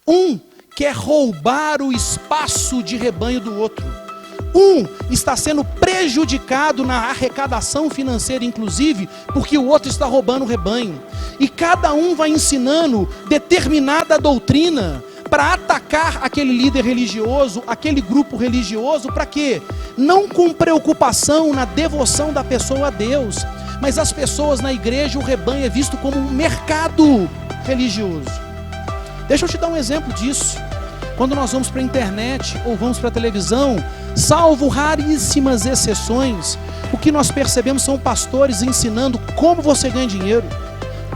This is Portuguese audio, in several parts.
Um quer roubar o espaço de rebanho do outro. Um está sendo prejudicado na arrecadação financeira, inclusive, porque o outro está roubando o rebanho. E cada um vai ensinando determinada doutrina para atacar aquele líder religioso, aquele grupo religioso, para quê? Não com preocupação na devoção da pessoa a Deus, mas as pessoas na igreja, o rebanho é visto como um mercado religioso. Deixa eu te dar um exemplo disso. Quando nós vamos para a internet ou vamos para a televisão, salvo raríssimas exceções, o que nós percebemos são pastores ensinando como você ganha dinheiro,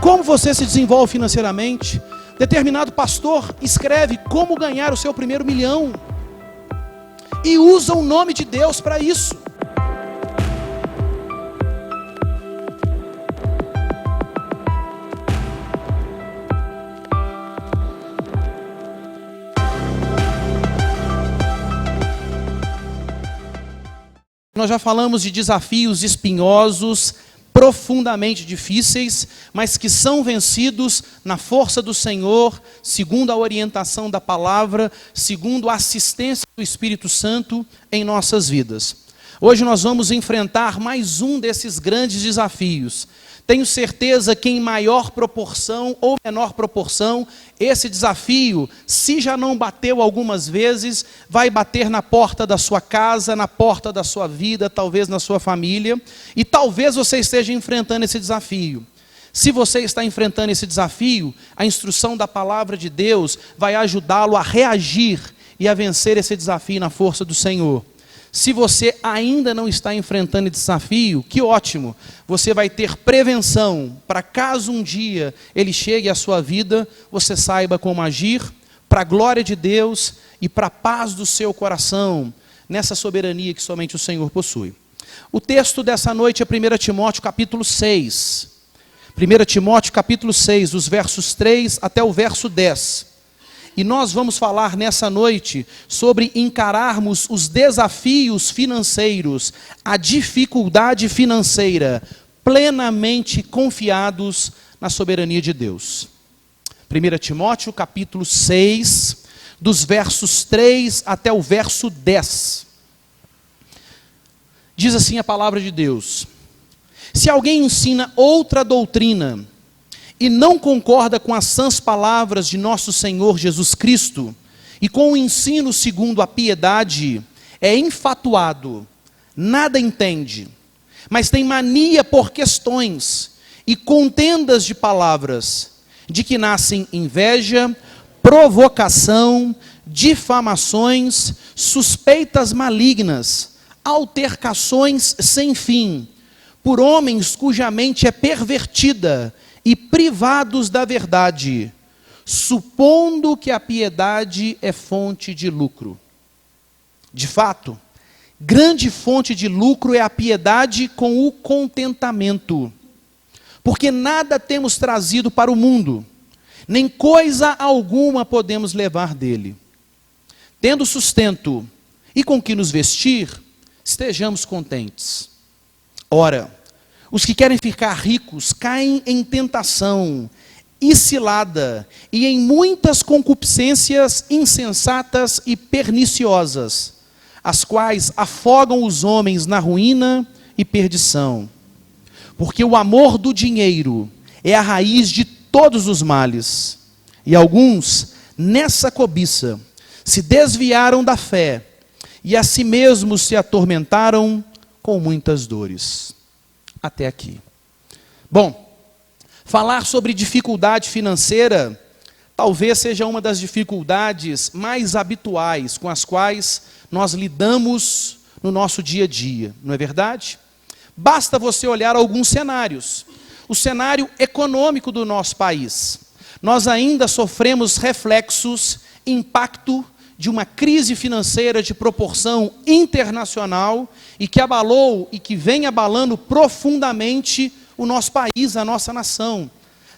como você se desenvolve financeiramente. Determinado pastor escreve como ganhar o seu primeiro milhão e usa o nome de Deus para isso. Nós já falamos de desafios espinhosos, profundamente difíceis, mas que são vencidos na força do Senhor, segundo a orientação da palavra, segundo a assistência do Espírito Santo em nossas vidas. Hoje nós vamos enfrentar mais um desses grandes desafios. Tenho certeza que em maior proporção ou menor proporção, esse desafio, se já não bateu algumas vezes, vai bater na porta da sua casa, na porta da sua vida, talvez na sua família, e talvez você esteja enfrentando esse desafio. Se você está enfrentando esse desafio, a instrução da palavra de Deus vai ajudá-lo a reagir e a vencer esse desafio na força do Senhor. Se você ainda não está enfrentando esse desafio, que ótimo, você vai ter prevenção para caso um dia ele chegue à sua vida, você saiba como agir, para a glória de Deus e para a paz do seu coração, nessa soberania que somente o Senhor possui. O texto dessa noite é 1 Timóteo capítulo 6. 1 Timóteo capítulo 6, dos versos 3 até o verso 10. E nós vamos falar nessa noite sobre encararmos os desafios financeiros, a dificuldade financeira, plenamente confiados na soberania de Deus. 1 Timóteo capítulo 6, dos versos 3 até o verso 10. Diz assim a palavra de Deus: se alguém ensina outra doutrina e não concorda com as sãs palavras de nosso Senhor Jesus Cristo, e com o ensino segundo a piedade, é enfatuado, nada entende, mas tem mania por questões e contendas de palavras, de que nascem inveja, provocação, difamações, suspeitas malignas, altercações sem fim, por homens cuja mente é pervertida, e privados da verdade, supondo que a piedade é fonte de lucro. De fato, grande fonte de lucro é a piedade com o contentamento, porque nada temos trazido para o mundo, nem coisa alguma podemos levar dele. Tendo sustento e com que nos vestir, estejamos contentes. Ora, os que querem ficar ricos caem em tentação e cilada, e em muitas concupiscências insensatas e perniciosas, as quais afogam os homens na ruína e perdição. Porque o amor do dinheiro é a raiz de todos os males, e alguns, nessa cobiça, se desviaram da fé, e a si mesmos se atormentaram com muitas dores. Até aqui. Bom, falar sobre dificuldade financeira talvez seja uma das dificuldades mais habituais com as quais nós lidamos no nosso dia a dia, não é verdade? Basta você olhar alguns cenários. O cenário econômico do nosso país. Nós ainda sofremos reflexos, impacto de uma crise financeira de proporção internacional e que abalou e que vem abalando profundamente o nosso país, a nossa nação.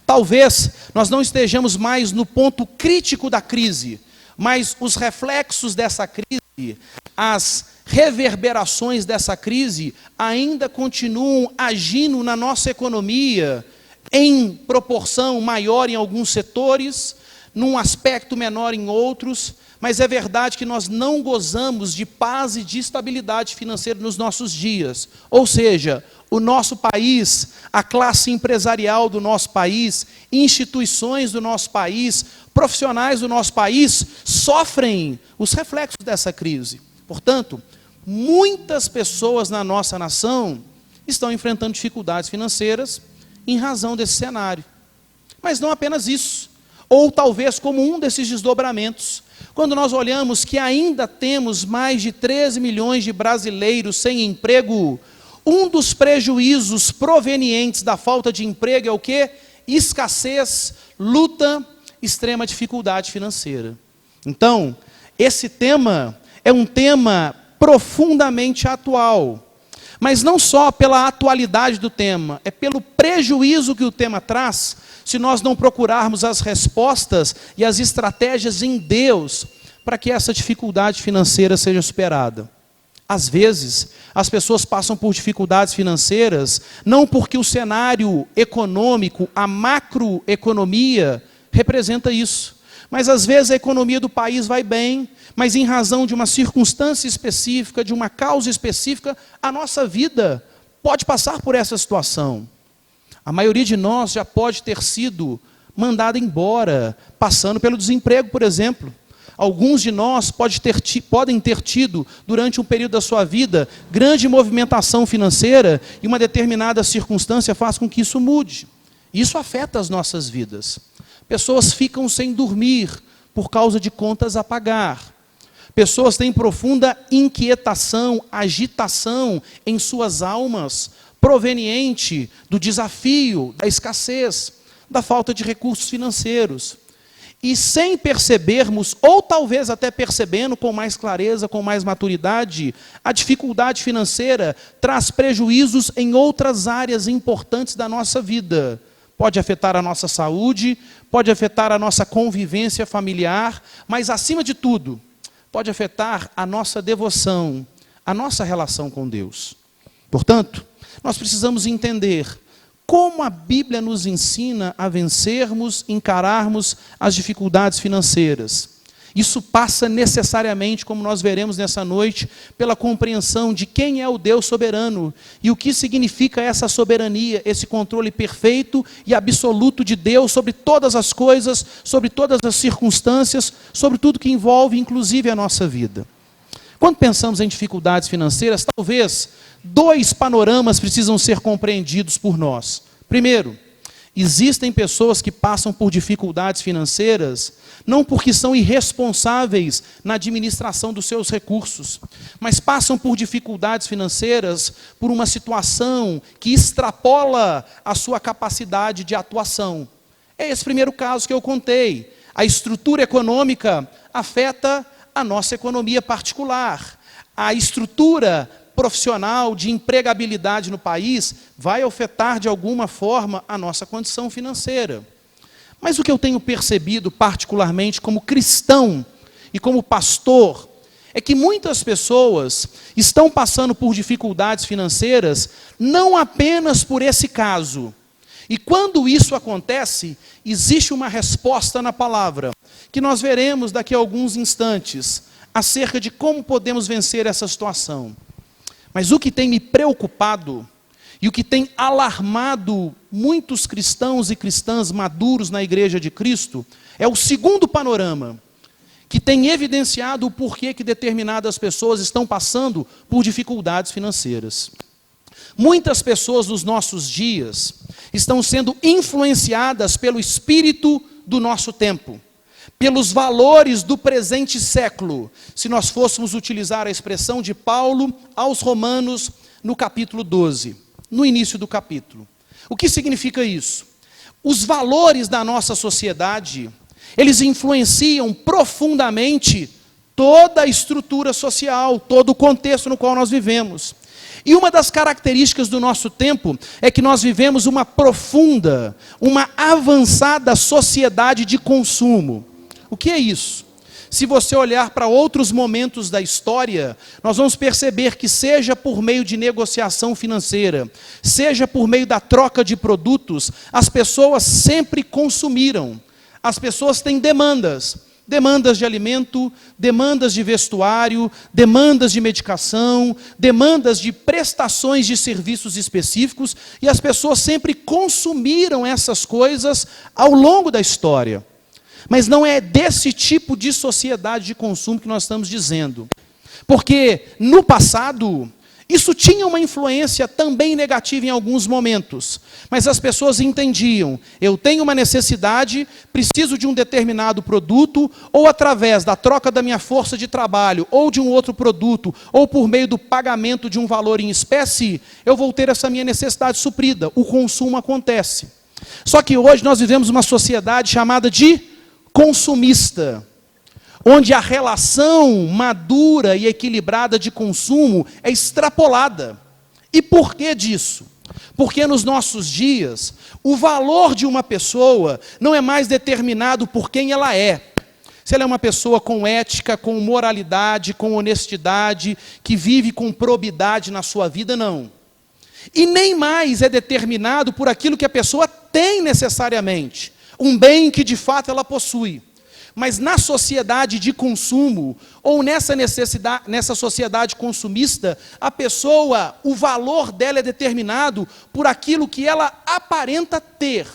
Talvez nós não estejamos mais no ponto crítico da crise, mas os reflexos dessa crise, as reverberações dessa crise ainda continuam agindo na nossa economia em proporção maior em alguns setores, num aspecto menor em outros, mas é verdade que nós não gozamos de paz e de estabilidade financeira nos nossos dias. Ou seja, o nosso país, a classe empresarial do nosso país, instituições do nosso país, profissionais do nosso país, sofrem os reflexos dessa crise. Portanto, muitas pessoas na nossa nação estão enfrentando dificuldades financeiras em razão desse cenário. Mas não apenas isso, ou talvez como um desses desdobramentos. Quando nós olhamos que ainda temos mais de 13 milhões de brasileiros sem emprego, um dos prejuízos provenientes da falta de emprego é o quê? Escassez, luta, extrema dificuldade financeira. Então, esse tema é um tema profundamente atual. Mas não só pela atualidade do tema, é pelo prejuízo que o tema traz, se nós não procurarmos as respostas e as estratégias em Deus, para que essa dificuldade financeira seja superada. Às vezes, as pessoas passam por dificuldades financeiras, não porque o cenário econômico, a macroeconomia, representa isso. Mas às vezes a economia do país vai bem, mas em razão de uma circunstância específica, de uma causa específica, a nossa vida pode passar por essa situação. A maioria de nós já pode ter sido mandada embora, passando pelo desemprego, por exemplo. Alguns de nós podem ter tido, durante um período da sua vida, grande movimentação financeira, e uma determinada circunstância faz com que isso mude. Isso afeta as nossas vidas. Pessoas ficam sem dormir por causa de contas a pagar. Pessoas têm profunda inquietação, agitação em suas almas, proveniente do desafio, da escassez, da falta de recursos financeiros. E sem percebermos, ou talvez até percebendo com mais clareza, com mais maturidade, a dificuldade financeira traz prejuízos em outras áreas importantes da nossa vida. Pode afetar a nossa saúde, pode afetar a nossa convivência familiar, mas, acima de tudo, pode afetar a nossa devoção, a nossa relação com Deus. Portanto, nós precisamos entender como a Bíblia nos ensina a vencermos, encararmos as dificuldades financeiras. Isso passa necessariamente, como nós veremos nessa noite, pela compreensão de quem é o Deus soberano e o que significa essa soberania, esse controle perfeito e absoluto de Deus sobre todas as coisas, sobre todas as circunstâncias, sobre tudo que envolve, inclusive, a nossa vida. Quando pensamos em dificuldades financeiras, talvez 2 panoramas precisam ser compreendidos por nós. Primeiro, existem pessoas que passam por dificuldades financeiras não porque são irresponsáveis na administração dos seus recursos, mas passam por dificuldades financeiras por uma situação que extrapola a sua capacidade de atuação. É esse primeiro caso que eu contei. A estrutura econômica afeta a nossa economia particular. A estrutura profissional de empregabilidade no país vai afetar de alguma forma a nossa condição financeira. Mas o que eu tenho percebido particularmente como cristão e como pastor é que muitas pessoas estão passando por dificuldades financeiras não apenas por esse caso. E quando isso acontece, existe uma resposta na palavra, que nós veremos daqui a alguns instantes, acerca de como podemos vencer essa situação. Mas o que tem me preocupado e o que tem alarmado muitos cristãos e cristãs maduros na Igreja de Cristo é o segundo panorama, que tem evidenciado o porquê que determinadas pessoas estão passando por dificuldades financeiras. Muitas pessoas nos nossos dias estão sendo influenciadas pelo espírito do nosso tempo, pelos valores do presente século, se nós fôssemos utilizar a expressão de Paulo aos Romanos no capítulo 12, no início do capítulo. O que significa isso? Os valores da nossa sociedade, eles influenciam profundamente toda a estrutura social, todo o contexto no qual nós vivemos. E uma das características do nosso tempo é que nós vivemos uma profunda, uma avançada sociedade de consumo. O que é isso? Se você olhar para outros momentos da história, nós vamos perceber que seja por meio de negociação financeira, seja por meio da troca de produtos, as pessoas sempre consumiram. As pessoas têm demandas. Demandas de alimento, demandas de vestuário, demandas de medicação, demandas de prestações de serviços específicos, e as pessoas sempre consumiram essas coisas ao longo da história. Mas não é desse tipo de sociedade de consumo que nós estamos dizendo. Porque no passado, isso tinha uma influência também negativa em alguns momentos. Mas as pessoas entendiam, eu tenho uma necessidade, preciso de um determinado produto, ou através da troca da minha força de trabalho, ou de um outro produto, ou por meio do pagamento de um valor em espécie, eu vou ter essa minha necessidade suprida. O consumo acontece. Só que hoje nós vivemos uma sociedade chamada de consumista, onde a relação madura e equilibrada de consumo é extrapolada. E por que disso? Porque nos nossos dias, o valor de uma pessoa não é mais determinado por quem ela é. Se ela é uma pessoa com ética, com moralidade, com honestidade, que vive com probidade na sua vida, não. E nem mais é determinado por aquilo que a pessoa tem necessariamente, um bem que de fato ela possui. Mas na sociedade de consumo, ou nessa sociedade consumista, a pessoa, o valor dela é determinado por aquilo que ela aparenta ter.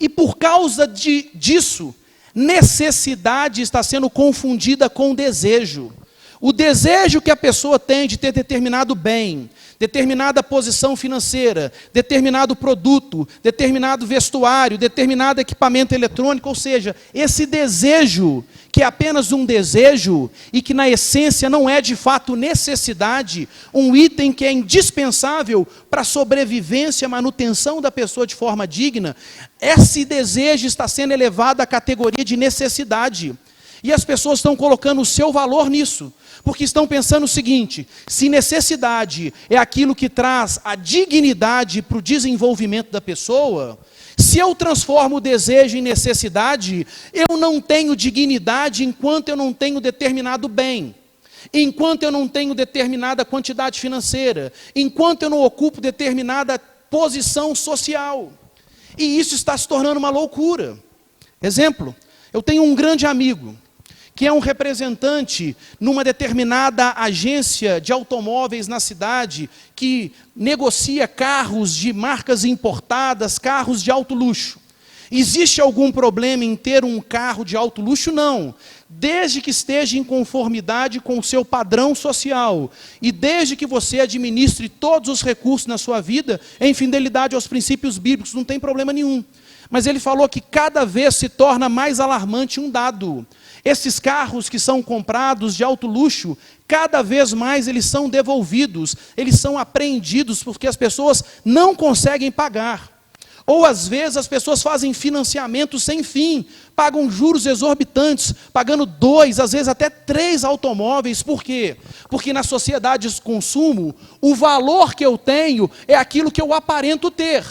E por causa disso, necessidade está sendo confundida com desejo. O desejo que a pessoa tem de ter determinado bem, determinada posição financeira, determinado produto, determinado vestuário, determinado equipamento eletrônico, ou seja, esse desejo, que é apenas um desejo, e que na essência não é de fato necessidade, um item que é indispensável para a sobrevivência, a manutenção da pessoa de forma digna, esse desejo está sendo elevado à categoria de necessidade. E as pessoas estão colocando o seu valor nisso, porque estão pensando o seguinte: se necessidade é aquilo que traz a dignidade para o desenvolvimento da pessoa, se eu transformo o desejo em necessidade, eu não tenho dignidade enquanto eu não tenho determinado bem, enquanto eu não tenho determinada quantidade financeira, enquanto eu não ocupo determinada posição social. E isso está se tornando uma loucura. Exemplo, eu tenho um grande amigo, que é um representante numa determinada agência de automóveis na cidade, que negocia carros de marcas importadas, carros de alto luxo. Existe algum problema em ter um carro de alto luxo? Não. Desde que esteja em conformidade com o seu padrão social, e desde que você administre todos os recursos na sua vida, em fidelidade aos princípios bíblicos, não tem problema nenhum. Mas ele falou que cada vez se torna mais alarmante um dado: esses carros que são comprados de alto luxo, cada vez mais eles são devolvidos, eles são apreendidos, porque as pessoas não conseguem pagar. Ou às vezes as pessoas fazem financiamento sem fim, pagam juros exorbitantes, pagando 2, às vezes até 3 automóveis. Por quê? Porque na sociedade de consumo, o valor que eu tenho é aquilo que eu aparento ter.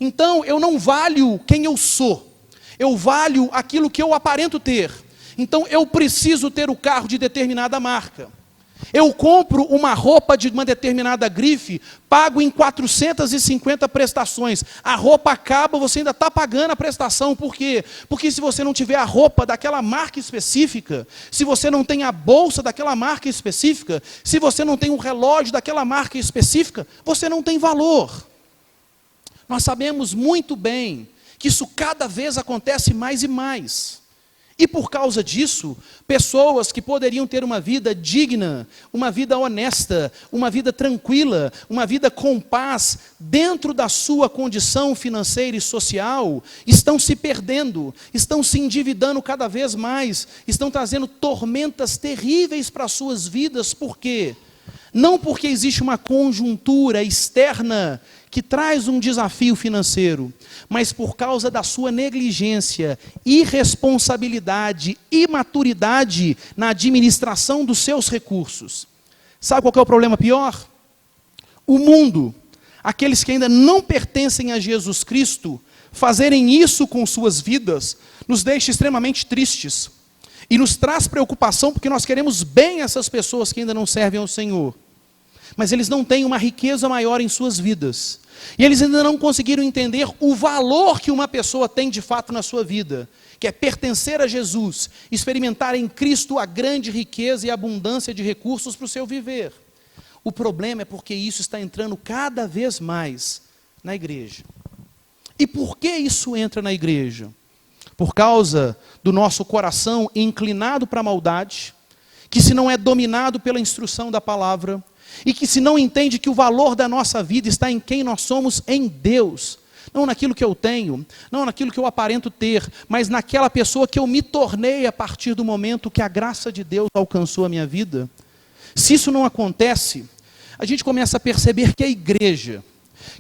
Então, eu não valho quem eu sou, eu valho aquilo que eu aparento ter. Então, eu preciso ter o carro de determinada marca. Eu compro uma roupa de uma determinada grife, pago em 450 prestações. A roupa acaba, você ainda está pagando a prestação. Por quê? Porque se você não tiver a roupa daquela marca específica, se você não tem a bolsa daquela marca específica, se você não tem um relógio daquela marca específica, você não tem valor. Nós sabemos muito bem que isso cada vez acontece mais e mais. E por causa disso, pessoas que poderiam ter uma vida digna, uma vida honesta, uma vida tranquila, uma vida com paz, dentro da sua condição financeira e social, estão se perdendo, estão se endividando cada vez mais, estão trazendo tormentas terríveis para as suas vidas. Por quê? Não porque existe uma conjuntura externa que traz um desafio financeiro, mas por causa da sua negligência, irresponsabilidade, imaturidade na administração dos seus recursos. Sabe qual que é o problema pior? O mundo, aqueles que ainda não pertencem a Jesus Cristo, fazerem isso com suas vidas, nos deixa extremamente tristes. E nos traz preocupação, porque nós queremos bem essas pessoas que ainda não servem ao Senhor. mas eles não têm uma riqueza maior em suas vidas. E eles ainda não conseguiram entender o valor que uma pessoa tem de fato na sua vida, que é pertencer a Jesus, experimentar em Cristo a grande riqueza e abundância de recursos para o seu viver. O problema é porque isso está entrando cada vez mais na igreja. E por que isso entra na igreja? Por causa do nosso coração inclinado para a maldade, que se não é dominado pela instrução da palavra, e que se não entende que o valor da nossa vida está em quem nós somos em Deus, não naquilo que eu tenho, não naquilo que eu aparento ter, mas naquela pessoa que eu me tornei a partir do momento que a graça de Deus alcançou a minha vida. Se isso não acontece, a gente começa a perceber que a igreja,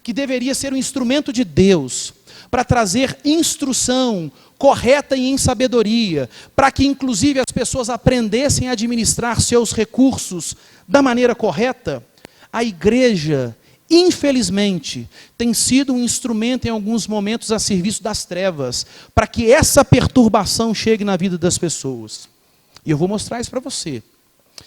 que deveria ser um instrumento de Deus para trazer instrução correta e em sabedoria, para que inclusive as pessoas aprendessem a administrar seus recursos da maneira correta, a igreja, infelizmente, tem sido um instrumento em alguns momentos a serviço das trevas, para que essa perturbação chegue na vida das pessoas. E eu vou mostrar isso para você.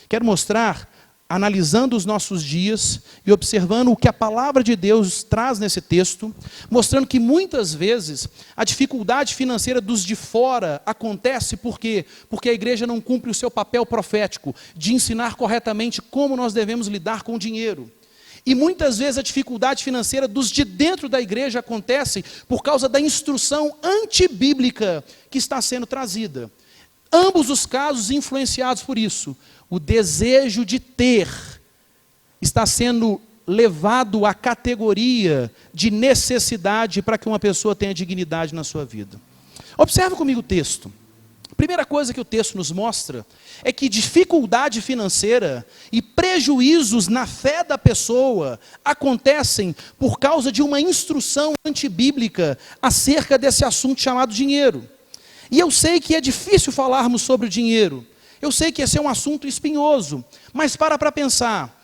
Quero mostrar, analisando os nossos dias e observando o que a palavra de Deus traz nesse texto, mostrando que muitas vezes a dificuldade financeira dos de fora acontece porque a igreja não cumpre o seu papel profético de ensinar corretamente como nós devemos lidar com o dinheiro. E muitas vezes a dificuldade financeira dos de dentro da igreja acontece por causa da instrução antibíblica que está sendo trazida. Ambos os casos influenciados por isso. O desejo de ter está sendo levado à categoria de necessidade para que uma pessoa tenha dignidade na sua vida. Observe comigo o texto. A primeira coisa que o texto nos mostra é que dificuldade financeira e prejuízos na fé da pessoa acontecem por causa de uma instrução antibíblica acerca desse assunto chamado dinheiro. E eu sei que é difícil falarmos sobre o dinheiro. Eu sei que esse é um assunto espinhoso, mas para pensar.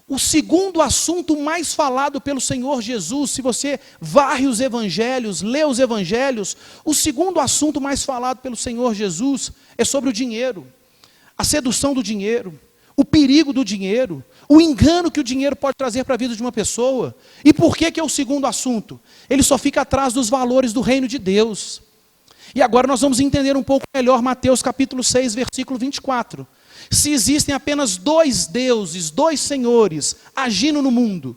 O segundo assunto mais falado pelo Senhor Jesus, se você varre os evangelhos, lê os evangelhos, o segundo assunto mais falado pelo Senhor Jesus é sobre o dinheiro. A sedução do dinheiro, o perigo do dinheiro, o engano que o dinheiro pode trazer para a vida de uma pessoa. E por que é o segundo assunto? Ele só fica atrás dos valores do reino de Deus. E agora nós vamos entender um pouco melhor Mateus capítulo 6, versículo 24. Se existem apenas dois deuses, dois senhores agindo no mundo,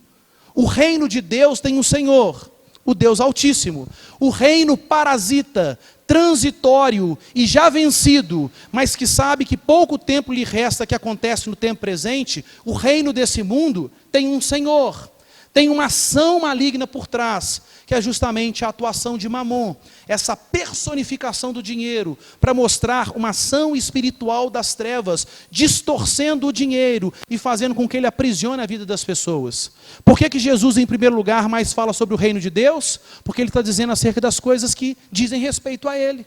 o reino de Deus tem um Senhor, o Deus Altíssimo. O reino parasita, transitório e já vencido, mas que sabe que pouco tempo lhe resta que acontece no tempo presente, o reino desse mundo tem um Senhor. Tem uma ação maligna por trás, que é justamente a atuação de Mamon, essa personificação do dinheiro, para mostrar uma ação espiritual das trevas, distorcendo o dinheiro e fazendo com que ele aprisione a vida das pessoas. Por que Jesus, em primeiro lugar, mais fala sobre o reino de Deus? Porque ele está dizendo acerca das coisas que dizem respeito a ele.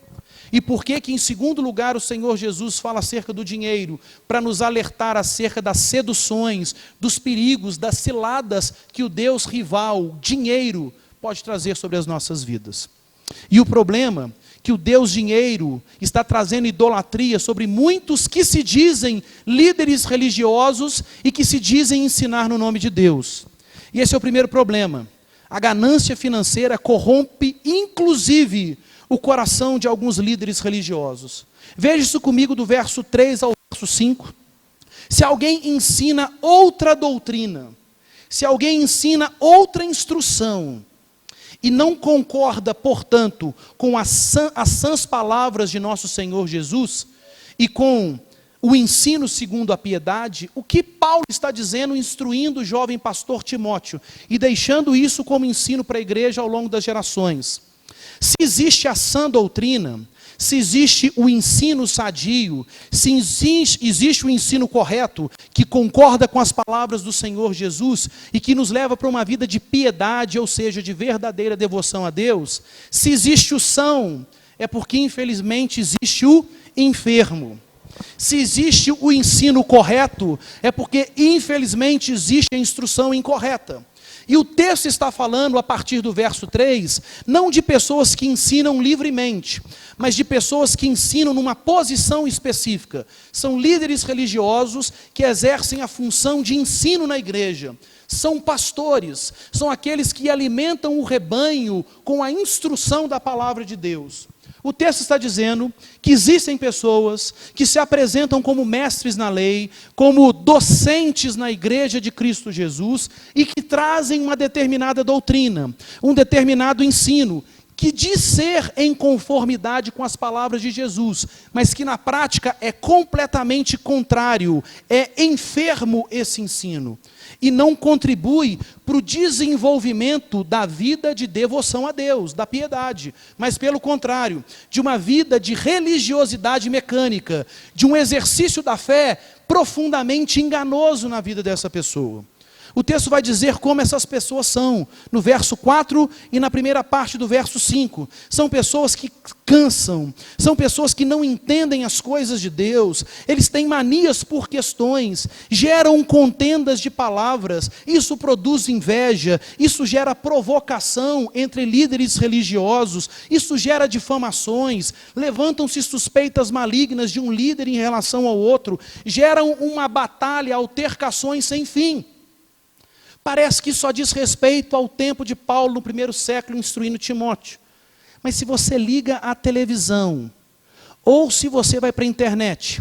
E por que em segundo lugar, o Senhor Jesus fala acerca do dinheiro? Para nos alertar acerca das seduções, dos perigos, das ciladas que o Deus rival, dinheiro, pode trazer sobre as nossas vidas. E o problema é que o Deus dinheiro está trazendo idolatria sobre muitos que se dizem líderes religiosos e que se dizem ensinar no nome de Deus. E esse é o primeiro problema. A ganância financeira corrompe, inclusive, o coração de alguns líderes religiosos. Veja isso comigo do verso 3 ao verso 5. Se alguém ensina outra doutrina, se alguém ensina outra instrução, e não concorda, portanto, com as sãs palavras de nosso Senhor Jesus, e com o ensino segundo a piedade, o que Paulo está dizendo, instruindo o jovem pastor Timóteo, e deixando isso como ensino para a igreja ao longo das gerações. Se existe a sã doutrina, se existe o ensino sadio, se existe o ensino correto, que concorda com as palavras do Senhor Jesus, e que nos leva para uma vida de piedade, ou seja, de verdadeira devoção a Deus, se existe o são, é porque infelizmente existe o enfermo. Se existe o ensino correto, é porque infelizmente existe a instrução incorreta. E o texto está falando, a partir do verso 3, não de pessoas que ensinam livremente, mas de pessoas que ensinam numa posição específica. São líderes religiosos que exercem a função de ensino na igreja. São pastores, são aqueles que alimentam o rebanho com a instrução da palavra de Deus. O texto está dizendo que existem pessoas que se apresentam como mestres na lei, como docentes na igreja de Cristo Jesus, e que trazem uma determinada doutrina, um determinado ensino, que diz ser em conformidade com as palavras de Jesus, mas que na prática é completamente contrário, é enfermo esse ensino, e não contribui para o desenvolvimento da vida de devoção a Deus, da piedade, mas pelo contrário, de uma vida de religiosidade mecânica, de um exercício da fé profundamente enganoso na vida dessa pessoa. O texto vai dizer como essas pessoas são, no verso 4 e na primeira parte do verso 5. São pessoas que cansam, são pessoas que não entendem as coisas de Deus, eles têm manias por questões, geram contendas de palavras, isso produz inveja, isso gera provocação entre líderes religiosos, isso gera difamações, levantam-se suspeitas malignas de um líder em relação ao outro, geram uma batalha, altercações sem fim. Parece que só diz respeito ao tempo de Paulo no primeiro século instruindo Timóteo. Mas se você liga à televisão, ou se você vai para a internet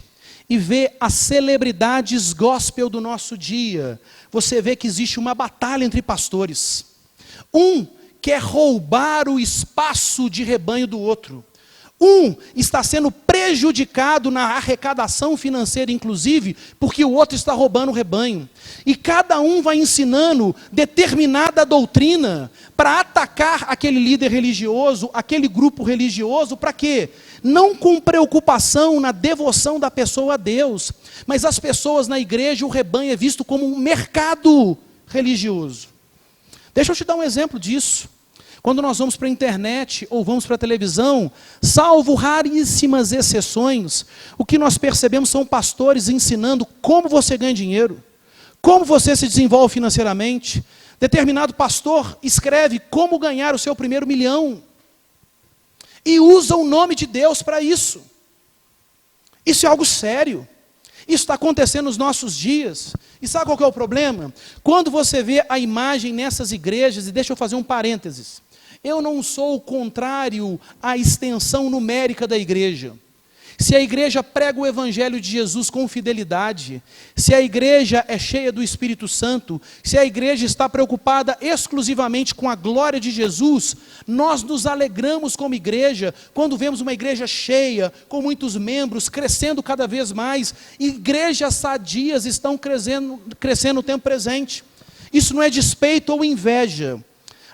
e vê as celebridades gospel do nosso dia, você vê que existe uma batalha entre pastores. Um quer roubar o espaço de rebanho do outro. Um está sendo prejudicado na arrecadação financeira, inclusive, porque o outro está roubando o rebanho. E cada um vai ensinando determinada doutrina para atacar aquele líder religioso, aquele grupo religioso, para quê? Não com preocupação na devoção da pessoa a Deus, mas as pessoas na igreja, o rebanho é visto como um mercado religioso. Deixa eu te dar um exemplo disso. Quando nós vamos para a internet ou vamos para a televisão, salvo raríssimas exceções, o que nós percebemos são pastores ensinando como você ganha dinheiro, como você se desenvolve financeiramente. Determinado pastor escreve como ganhar o seu primeiro milhão e usa o nome de Deus para isso. Isso é algo sério. Isso está acontecendo nos nossos dias. E sabe qual que é o problema? Quando você vê a imagem nessas igrejas, e deixa eu fazer um parênteses, eu não sou contrário à extensão numérica da igreja. Se a igreja prega o evangelho de Jesus com fidelidade, se a igreja é cheia do Espírito Santo, se a igreja está preocupada exclusivamente com a glória de Jesus, nós nos alegramos como igreja quando vemos uma igreja cheia, com muitos membros, crescendo cada vez mais. Igrejas sadias estão crescendo no tempo presente. Isso não é despeito ou inveja.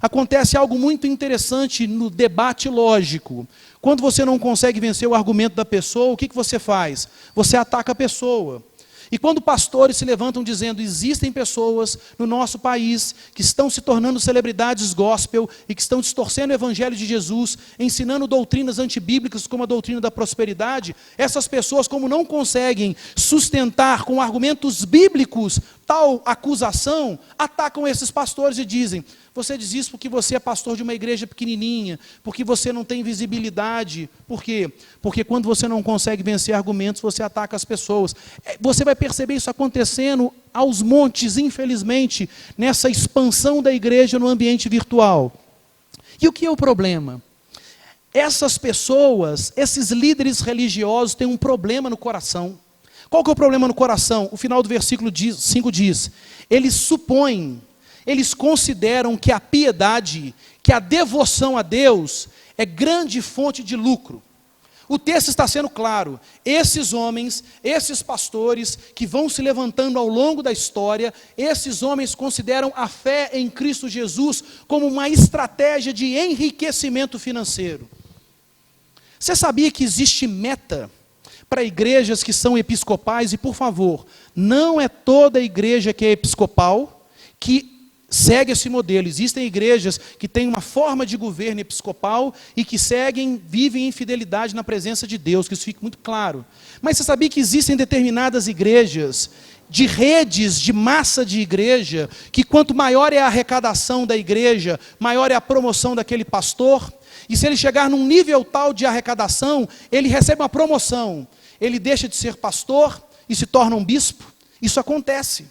Acontece algo muito interessante no debate lógico. Quando você não consegue vencer o argumento da pessoa, o que você faz? Você ataca a pessoa. E quando pastores se levantam dizendo, existem pessoas no nosso país que estão se tornando celebridades gospel e que estão distorcendo o evangelho de Jesus, ensinando doutrinas antibíblicas como a doutrina da prosperidade, essas pessoas, como não conseguem sustentar com argumentos bíblicos tal acusação, atacam esses pastores e dizem, você diz isso porque você é pastor de uma igreja pequenininha, porque você não tem visibilidade. Por quê? Porque quando você não consegue vencer argumentos, você ataca as pessoas. Você vai perceber isso acontecendo aos montes, infelizmente, nessa expansão da igreja no ambiente virtual. E o que é o problema? Essas pessoas, esses líderes religiosos têm um problema no coração. Qual que é o problema no coração? O final do versículo 5 diz, eles supõem, eles consideram que a piedade, que a devoção a Deus é grande fonte de lucro. O texto está sendo claro, esses homens, esses pastores que vão se levantando ao longo da história, esses homens consideram a fé em Cristo Jesus como uma estratégia de enriquecimento financeiro. Você sabia que existe meta para igrejas que são episcopais? E por favor, não é toda igreja que é episcopal que segue esse modelo. Existem igrejas que têm uma forma de governo episcopal e que vivem em fidelidade na presença de Deus, que isso fique muito claro. Mas você sabia que existem determinadas igrejas de redes de massa de igreja, que quanto maior é a arrecadação da igreja, maior é a promoção daquele pastor, e se ele chegar num nível tal de arrecadação, ele recebe uma promoção, ele deixa de ser pastor e se torna um bispo. Isso acontece.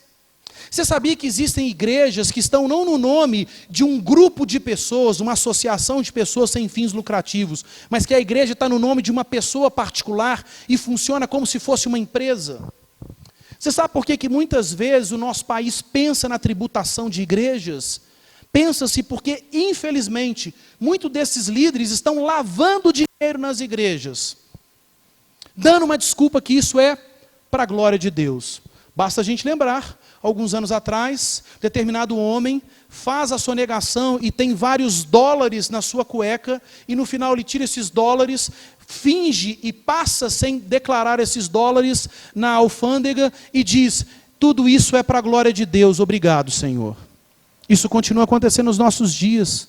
Você sabia que existem igrejas que estão não no nome de um grupo de pessoas, uma associação de pessoas sem fins lucrativos, mas que a igreja está no nome de uma pessoa particular e funciona como se fosse uma empresa? Você sabe por que muitas vezes o nosso país pensa na tributação de igrejas? Pensa-se porque, infelizmente, muitos desses líderes estão lavando dinheiro nas igrejas, dando uma desculpa que isso é para a glória de Deus. Basta a gente lembrar, alguns anos atrás, determinado homem faz a sonegação e tem vários dólares na sua cueca, e no final ele tira esses dólares, finge e passa sem declarar esses dólares na alfândega e diz: tudo isso é para a glória de Deus, obrigado, Senhor. Isso continua acontecendo nos nossos dias.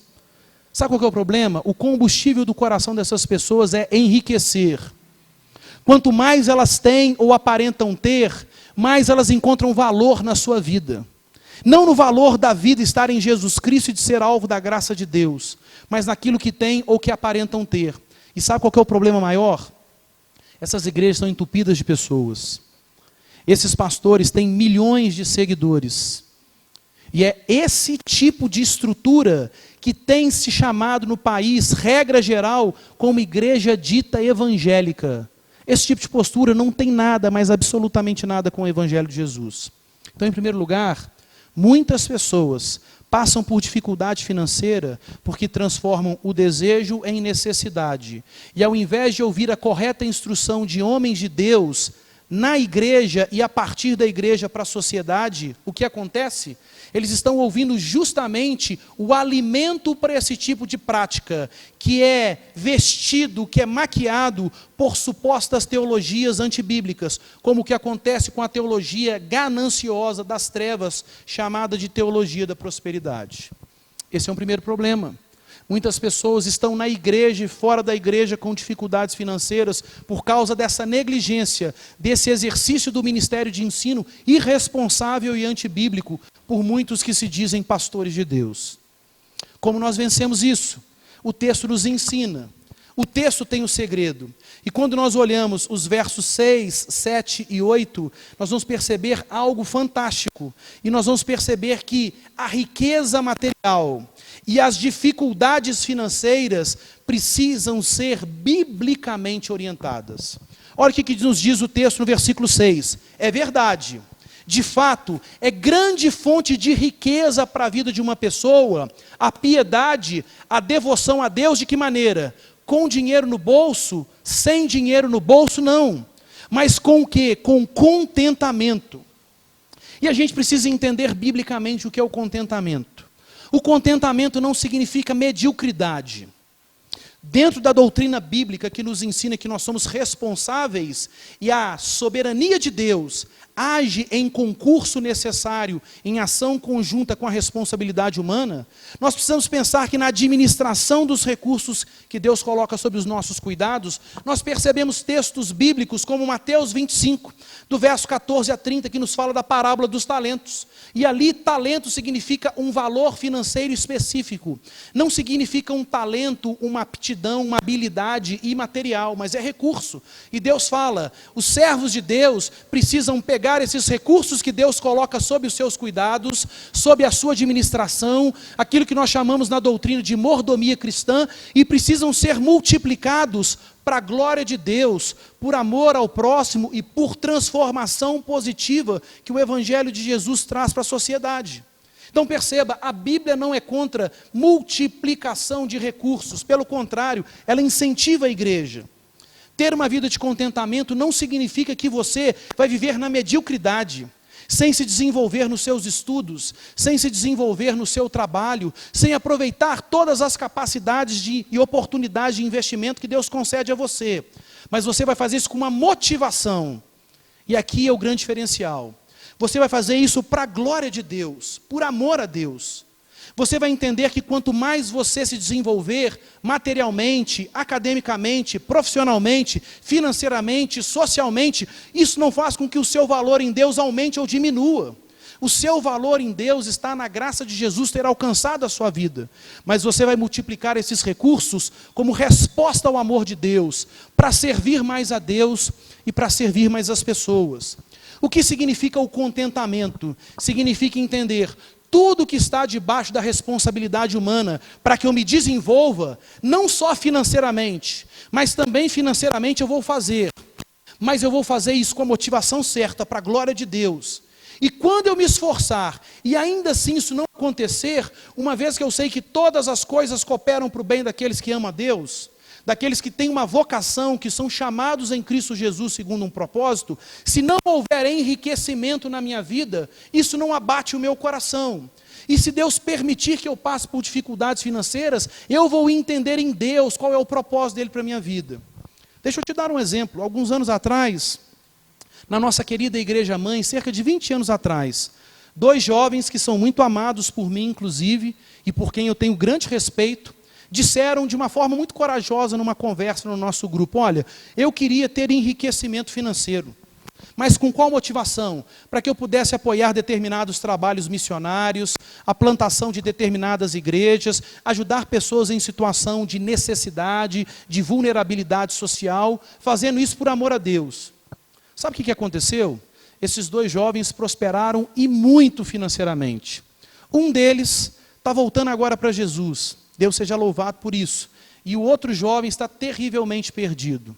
Sabe qual que é o problema? O combustível do coração dessas pessoas é enriquecer. Quanto mais elas têm ou aparentam ter, mais elas encontram valor na sua vida. Não no valor da vida estar em Jesus Cristo e de ser alvo da graça de Deus, mas naquilo que têm ou que aparentam ter. E sabe qual que é o problema maior? Essas igrejas estão entupidas de pessoas. Esses pastores têm milhões de seguidores. E é esse tipo de estrutura que tem se chamado no país, regra geral, como igreja dita evangélica. Esse tipo de postura não tem nada, mas absolutamente nada com o Evangelho de Jesus. Então, em primeiro lugar, muitas pessoas passam por dificuldade financeira porque transformam o desejo em necessidade. E ao invés de ouvir a correta instrução de homens de Deus na igreja e a partir da igreja para a sociedade, o que acontece? Eles estão ouvindo justamente o alimento para esse tipo de prática, que é vestido, que é maquiado por supostas teologias antibíblicas, como o que acontece com a teologia gananciosa das trevas, chamada de teologia da prosperidade. Esse é um primeiro problema. Muitas pessoas estão na igreja e fora da igreja com dificuldades financeiras por causa dessa negligência, desse exercício do ministério de ensino irresponsável e antibíblico por muitos que se dizem pastores de Deus. Como nós vencemos isso? O texto nos ensina. O texto tem o segredo. E quando nós olhamos os versos 6, 7 e 8, nós vamos perceber algo fantástico. E nós vamos perceber que a riqueza material e as dificuldades financeiras precisam ser biblicamente orientadas. Olha o que nos diz o texto no versículo 6. É verdade. De fato, é grande fonte de riqueza para a vida de uma pessoa a piedade, a devoção a Deus. De que maneira? Com dinheiro no bolso, sem dinheiro no bolso, não. Mas com o quê? Com contentamento. E a gente precisa entender biblicamente o que é o contentamento. O contentamento não significa mediocridade. Dentro da doutrina bíblica que nos ensina que nós somos responsáveis e a soberania de Deus age em concurso necessário, em ação conjunta com a responsabilidade humana, nós precisamos pensar que na administração dos recursos que Deus coloca sob os nossos cuidados, nós percebemos textos bíblicos como Mateus 25, do verso 14 a 30, que nos fala da parábola dos talentos. E ali talento significa um valor financeiro específico. Não significa um talento, uma aptidão, uma habilidade imaterial, mas é recurso. E Deus fala, os servos de Deus precisam pegar esses recursos que Deus coloca sob os seus cuidados, sob a sua administração, aquilo que nós chamamos na doutrina de mordomia cristã, e precisam ser multiplicados para a glória de Deus, por amor ao próximo e por transformação positiva que o Evangelho de Jesus traz para a sociedade. Então perceba, a Bíblia não é contra multiplicação de recursos, pelo contrário, ela incentiva a igreja. Ter uma vida de contentamento não significa que você vai viver na mediocridade, sem se desenvolver nos seus estudos, sem se desenvolver no seu trabalho, sem aproveitar todas as capacidades e oportunidades de investimento que Deus concede a você. Mas você vai fazer isso com uma motivação. E aqui é o grande diferencial. Você vai fazer isso para a glória de Deus, por amor a Deus. Você vai entender que quanto mais você se desenvolver materialmente, academicamente, profissionalmente, financeiramente, socialmente, isso não faz com que o seu valor em Deus aumente ou diminua. O seu valor em Deus está na graça de Jesus ter alcançado a sua vida. Mas você vai multiplicar esses recursos como resposta ao amor de Deus, para servir mais a Deus e para servir mais as pessoas. O que significa o contentamento? Significa entender tudo que está debaixo da responsabilidade humana, para que eu me desenvolva, não só financeiramente, mas também financeiramente eu vou fazer. Mas eu vou fazer isso com a motivação certa, para a glória de Deus. E quando eu me esforçar, e ainda assim isso não acontecer, uma vez que eu sei que todas as coisas cooperam para o bem daqueles que amam a Deus, daqueles que têm uma vocação, que são chamados em Cristo Jesus segundo um propósito, se não houver enriquecimento na minha vida, isso não abate o meu coração. E se Deus permitir que eu passe por dificuldades financeiras, eu vou entender em Deus qual é o propósito dele para a minha vida. Deixa eu te dar um exemplo. Alguns anos atrás, na nossa querida igreja mãe, cerca de 20 anos atrás, 2 jovens que são muito amados por mim, inclusive, e por quem eu tenho grande respeito, disseram de uma forma muito corajosa numa conversa no nosso grupo: olha, eu queria ter enriquecimento financeiro, mas com qual motivação? Para que eu pudesse apoiar determinados trabalhos missionários, a plantação de determinadas igrejas, ajudar pessoas em situação de necessidade, de vulnerabilidade social, fazendo isso por amor a Deus. Sabe o que aconteceu? Esses 2 jovens prosperaram e muito financeiramente. Um deles está voltando agora para Jesus. Deus seja louvado por isso. E o outro jovem está terrivelmente perdido.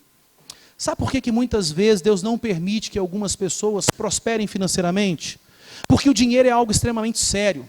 Sabe por que muitas vezes Deus não permite que algumas pessoas prosperem financeiramente? Porque o dinheiro é algo extremamente sério.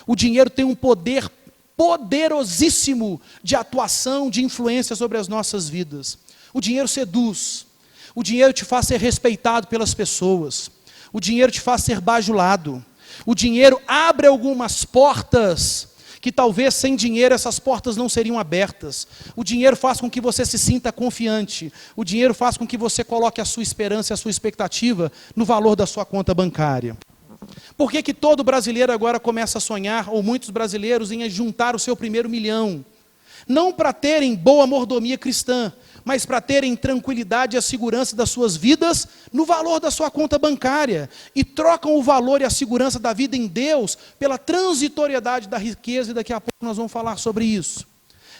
O dinheiro tem um poder poderosíssimo de atuação, de influência sobre as nossas vidas. O dinheiro seduz. O dinheiro te faz ser respeitado pelas pessoas. O dinheiro te faz ser bajulado. O dinheiro abre algumas portas que talvez sem dinheiro essas portas não seriam abertas. O dinheiro faz com que você se sinta confiante. O dinheiro faz com que você coloque a sua esperança e a sua expectativa no valor da sua conta bancária. Por que todo brasileiro agora começa a sonhar, ou muitos brasileiros, em juntar o seu primeiro milhão? Não para terem boa mordomia cristã, mas para terem tranquilidade e a segurança das suas vidas no valor da sua conta bancária. E trocam o valor e a segurança da vida em Deus pela transitoriedade da riqueza, e daqui a pouco nós vamos falar sobre isso.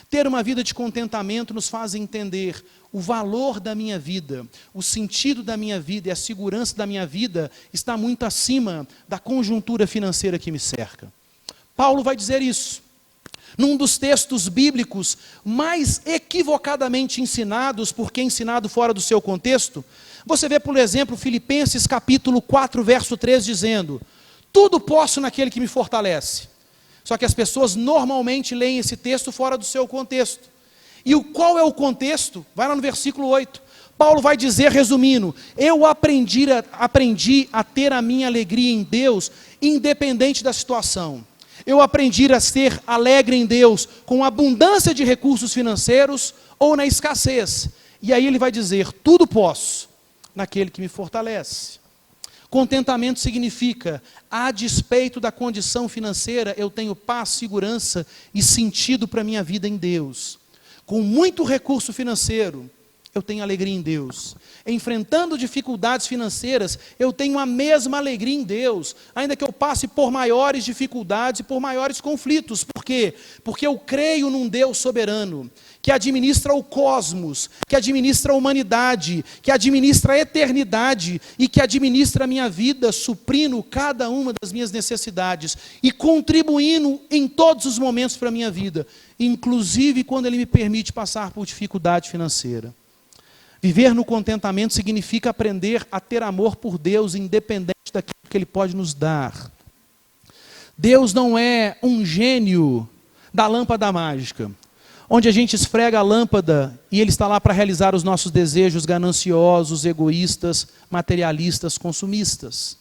Ter uma vida de contentamento nos faz entender o valor da minha vida, o sentido da minha vida e a segurança da minha vida está muito acima da conjuntura financeira que me cerca. Paulo vai dizer isso. Num dos textos bíblicos mais equivocadamente ensinados, porque ensinado fora do seu contexto, você vê, por exemplo, Filipenses capítulo 4, verso 3, dizendo: tudo posso naquele que me fortalece. Só que as pessoas normalmente leem esse texto fora do seu contexto. E qual é o contexto? Vai lá no versículo 8. Paulo vai dizer, resumindo: eu aprendi a ter a minha alegria em Deus, independente da situação. Eu aprendi a ser alegre em Deus com abundância de recursos financeiros ou na escassez. E aí ele vai dizer: tudo posso naquele que me fortalece. Contentamento significa, a despeito da condição financeira, eu tenho paz, segurança e sentido para a minha vida em Deus. Com muito recurso financeiro, eu tenho alegria em Deus. Enfrentando dificuldades financeiras, eu tenho a mesma alegria em Deus, ainda que eu passe por maiores dificuldades e por maiores conflitos. Por quê? Porque eu creio num Deus soberano, que administra o cosmos, que administra a humanidade, que administra a eternidade e que administra a minha vida, suprindo cada uma das minhas necessidades e contribuindo em todos os momentos para a minha vida, inclusive quando Ele me permite passar por dificuldade financeira. Viver no contentamento significa aprender a ter amor por Deus, independente daquilo que Ele pode nos dar. Deus não é um gênio da lâmpada mágica, onde a gente esfrega a lâmpada e Ele está lá para realizar os nossos desejos gananciosos, egoístas, materialistas, consumistas.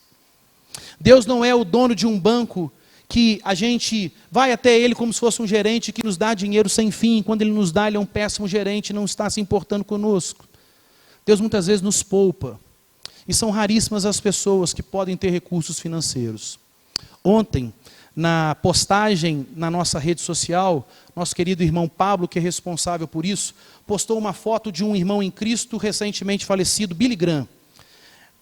Deus não é o dono de um banco que a gente vai até Ele como se fosse um gerente que nos dá dinheiro sem fim. Quando Ele nos dá, Ele é um péssimo gerente e não está se importando conosco. Deus muitas vezes nos poupa. E são raríssimas as pessoas que podem ter recursos financeiros. Ontem, na postagem na nossa rede social, nosso querido irmão Pablo, que é responsável por isso, postou uma foto de um irmão em Cristo recentemente falecido, Billy Graham.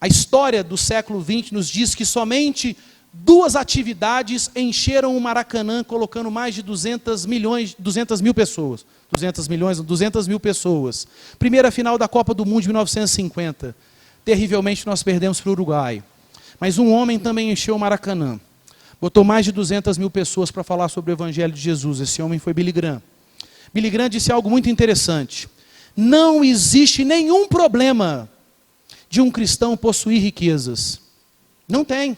A história do século XX nos diz que somente 2 atividades encheram o Maracanã, colocando mais de 200 mil pessoas. 200 mil pessoas. Primeira final da Copa do Mundo de 1950. Terrivelmente nós perdemos para o Uruguai. Mas um homem também encheu o Maracanã. Botou mais de 200 mil pessoas para falar sobre o Evangelho de Jesus. Esse homem foi Billy Graham. Billy Graham disse algo muito interessante. Não existe nenhum problema de um cristão possuir riquezas. Não tem.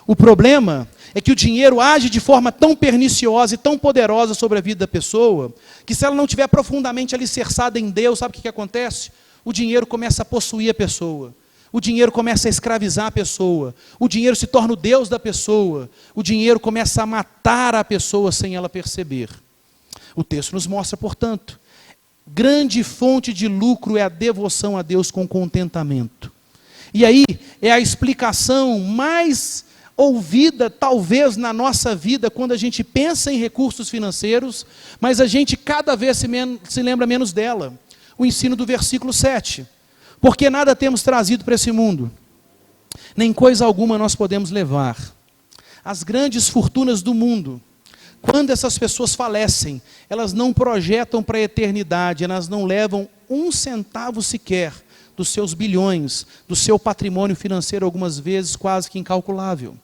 O problema é que o dinheiro age de forma tão perniciosa e tão poderosa sobre a vida da pessoa, que se ela não estiver profundamente alicerçada em Deus, sabe o que acontece? O dinheiro começa a possuir a pessoa. O dinheiro começa a escravizar a pessoa. O dinheiro se torna o Deus da pessoa. O dinheiro começa a matar a pessoa sem ela perceber. O texto nos mostra, portanto, grande fonte de lucro é a devoção a Deus com contentamento. E aí é a explicação mais ouvida, talvez, na nossa vida, quando a gente pensa em recursos financeiros, mas a gente cada vez se lembra menos dela. O ensino do versículo 7. Porque nada temos trazido para esse mundo, nem coisa alguma nós podemos levar. As grandes fortunas do mundo, quando essas pessoas falecem, elas não projetam para a eternidade, elas não levam 1 centavo sequer dos seus bilhões, do seu patrimônio financeiro, algumas vezes quase que incalculável.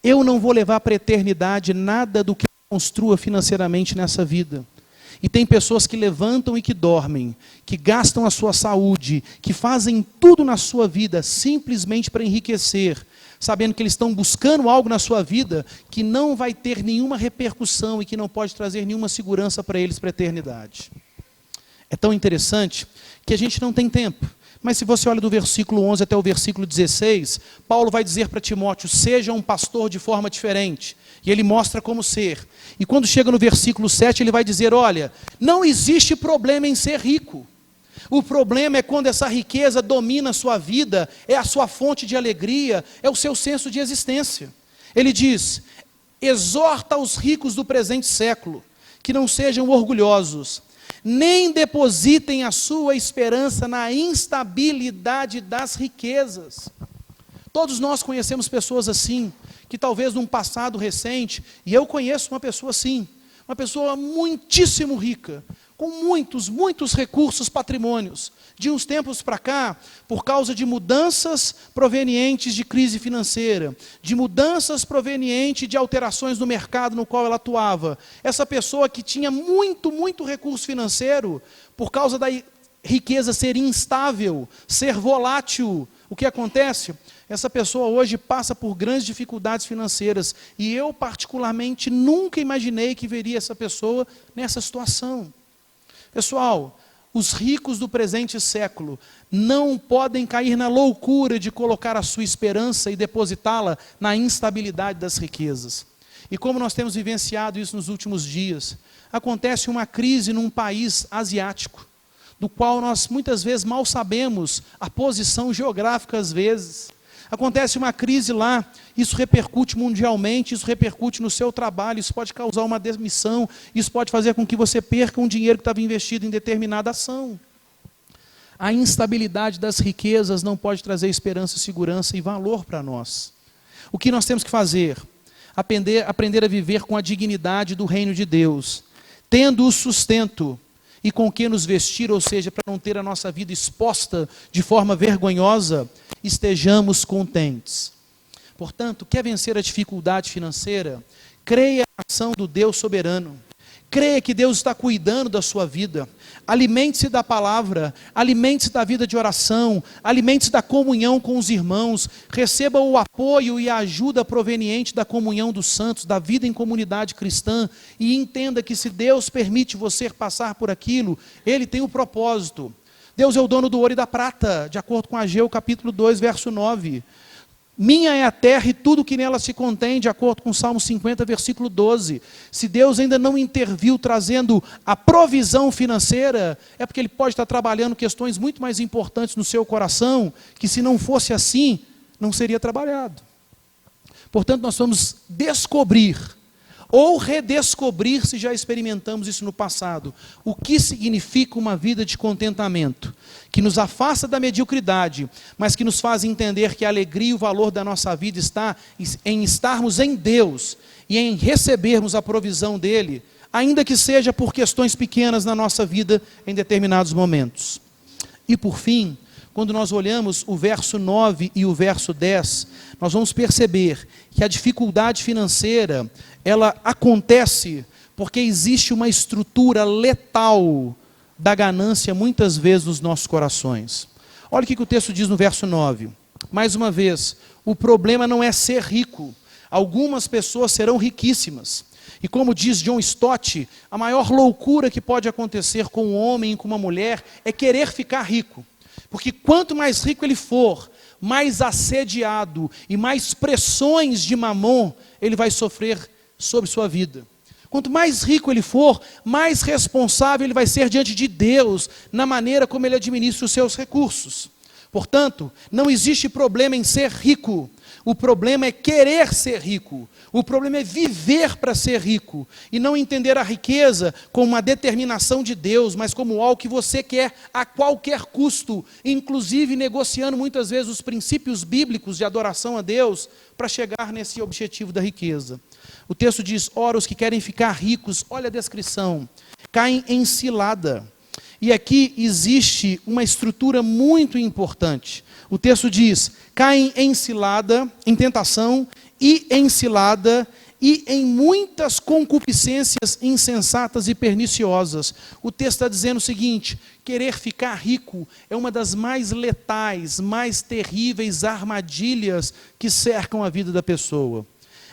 Eu não vou levar para a eternidade nada do que eu construa financeiramente nessa vida. E tem pessoas que levantam e que dormem, que gastam a sua saúde, que fazem tudo na sua vida simplesmente para enriquecer, sabendo que eles estão buscando algo na sua vida que não vai ter nenhuma repercussão e que não pode trazer nenhuma segurança para eles para a eternidade. É tão interessante que a gente não tem tempo. Mas se você olha do versículo 11 até o versículo 16, Paulo vai dizer para Timóteo, seja um pastor de forma diferente. E ele mostra como ser. E quando chega no versículo 7, ele vai dizer, olha, não existe problema em ser rico. O problema é quando essa riqueza domina a sua vida, é a sua fonte de alegria, é o seu senso de existência. Ele diz, exorta os ricos do presente século, que não sejam orgulhosos, nem depositem a sua esperança na instabilidade das riquezas. Todos nós conhecemos pessoas assim, que talvez num passado recente, e eu conheço uma pessoa assim, uma pessoa muitíssimo rica, com muitos recursos, patrimônios. De uns tempos para cá, por causa de mudanças provenientes de crise financeira, de mudanças provenientes de alterações no mercado no qual ela atuava, essa pessoa que tinha muito recurso financeiro, por causa da riqueza ser instável, ser volátil, o que acontece? Essa pessoa hoje passa por grandes dificuldades financeiras, e eu particularmente nunca imaginei que veria essa pessoa nessa situação. Pessoal, os ricos do presente século não podem cair na loucura de colocar a sua esperança e depositá-la na instabilidade das riquezas. E como nós temos vivenciado isso nos últimos dias, acontece uma crise num país asiático, do qual nós muitas vezes mal sabemos a posição geográfica às vezes. Acontece uma crise lá, isso repercute mundialmente, isso repercute no seu trabalho, isso pode causar uma demissão, isso pode fazer com que você perca um dinheiro que estava investido em determinada ação. A instabilidade das riquezas não pode trazer esperança, segurança e valor para nós. O que nós temos que fazer? Aprender a viver com a dignidade do reino de Deus, tendo o sustento e com que nos vestir, ou seja, para não ter a nossa vida exposta de forma vergonhosa, estejamos contentes. Portanto, quer vencer a dificuldade financeira? Creia na ação do Deus soberano. Creia que Deus está cuidando da sua vida. Alimente-se da palavra, alimente-se da vida de oração, alimente-se da comunhão com os irmãos, receba o apoio e a ajuda proveniente da comunhão dos santos, da vida em comunidade cristã, e entenda que se Deus permite você passar por aquilo, Ele tem um propósito. Deus é o dono do ouro e da prata, de acordo com Ageu capítulo 2, verso 9. Minha é a terra e tudo que nela se contém, de acordo com Salmo 50, versículo 12. Se Deus ainda não interviu trazendo a provisão financeira, é porque Ele pode estar trabalhando questões muito mais importantes no seu coração, que se não fosse assim, não seria trabalhado. Portanto, nós vamos descobrir, ou redescobrir, se já experimentamos isso no passado, o que significa uma vida de contentamento, que nos afasta da mediocridade, mas que nos faz entender que a alegria e o valor da nossa vida está em estarmos em Deus e em recebermos a provisão dEle, ainda que seja por questões pequenas na nossa vida em determinados momentos. E por fim, quando nós olhamos o verso 9 e o verso 10, nós vamos perceber que a dificuldade financeira, ela acontece porque existe uma estrutura letal da ganância muitas vezes nos nossos corações. Olha o que o texto diz no verso 9. Mais uma vez, o problema não é ser rico. Algumas pessoas serão riquíssimas. E como diz John Stott, a maior loucura que pode acontecer com um homem e com uma mulher é querer ficar rico. Porque quanto mais rico ele for, mais assediado e mais pressões de mamon ele vai sofrer sobre sua vida. Quanto mais rico ele for, mais responsável ele vai ser diante de Deus na maneira como ele administra os seus recursos. Portanto, não existe problema em ser rico. O problema é querer ser rico. O problema é viver para ser rico. E não entender a riqueza como uma determinação de Deus, mas como algo que você quer a qualquer custo, inclusive negociando muitas vezes os princípios bíblicos de adoração a Deus para chegar nesse objetivo da riqueza. O texto diz, ora, os que querem ficar ricos, olha a descrição, caem em cilada. E aqui existe uma estrutura muito importante. O texto diz, caem em cilada, em tentação, e em cilada, e em muitas concupiscências insensatas e perniciosas. O texto está dizendo o seguinte, querer ficar rico é uma das mais letais, mais terríveis armadilhas que cercam a vida da pessoa.